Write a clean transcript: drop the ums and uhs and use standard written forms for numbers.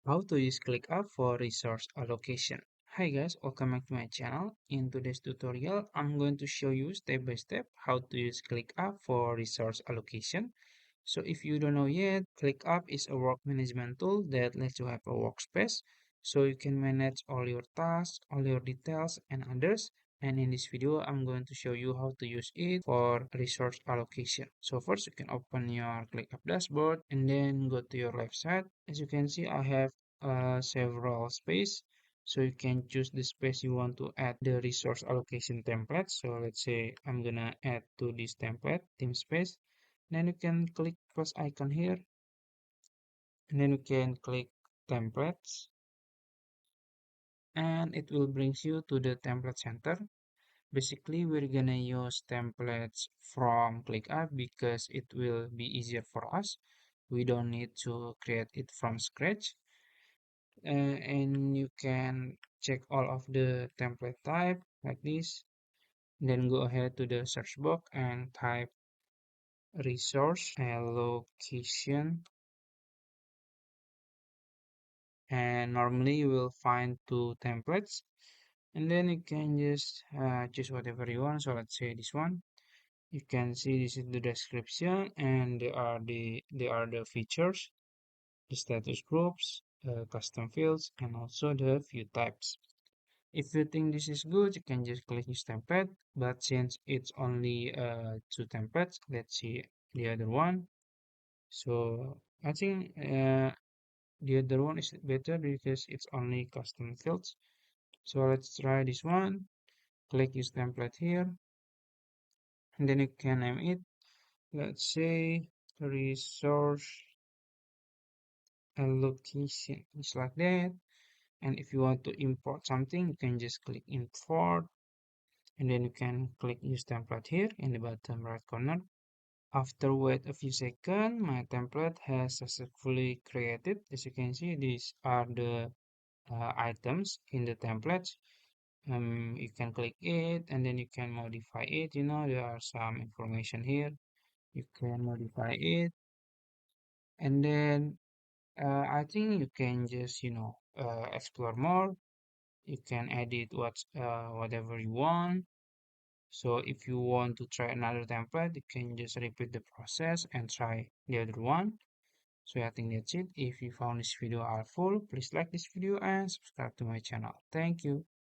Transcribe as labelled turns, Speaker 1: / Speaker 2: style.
Speaker 1: How to use ClickUp for resource allocation. Hi guys, welcome back to my channel. In today's tutorial, I'm going to show you step by step how to use ClickUp for resource allocation. So if you don't know yet, ClickUp is a work management tool that lets you have a workspace so you can manage all your tasks, all your details and others. And in this video, I'm going to show you how to use it for resource allocation. So first you can open your ClickUp dashboard and then go to your left side. As you can see, I have several space. So you can choose the space you want to add the resource allocation template. So let's say I'm gonna add to this template, team space. Then you can click plus icon here, and then you can click templates, and it will brings you to the template center. Basically, we're gonna use templates from ClickUp because it will be easier for us. We don't need to create it from scratch. And you can check all of the template type like this. Then go ahead to the search box and type resource allocation, and normally you will find two templates, and then you can just choose whatever you want. So let's say this one. You can see this is the description, and they are the features, the status groups, custom fields, and also the view types. If you think this is good, you can just click use template. But since it's only two templates, let's see the other one. So I think the other one is better because it's only custom fields. So let's try this one. Click use template here, and then you can name it. Let's say resource allocation, just like that. And if you want to import something, you can just click import, and then you can click use template here in the bottom right corner. After wait a few seconds, my template has successfully created. As you can see, these are the items in the template. You can click it and then you can modify it. There are some information here. You can modify it, and then I think you can just explore more. You can edit whatever you want. So if you want to try another template, you can just repeat the process and try the other one. So I think that's it. If you found this video helpful, please like this video and subscribe to my channel. Thank you.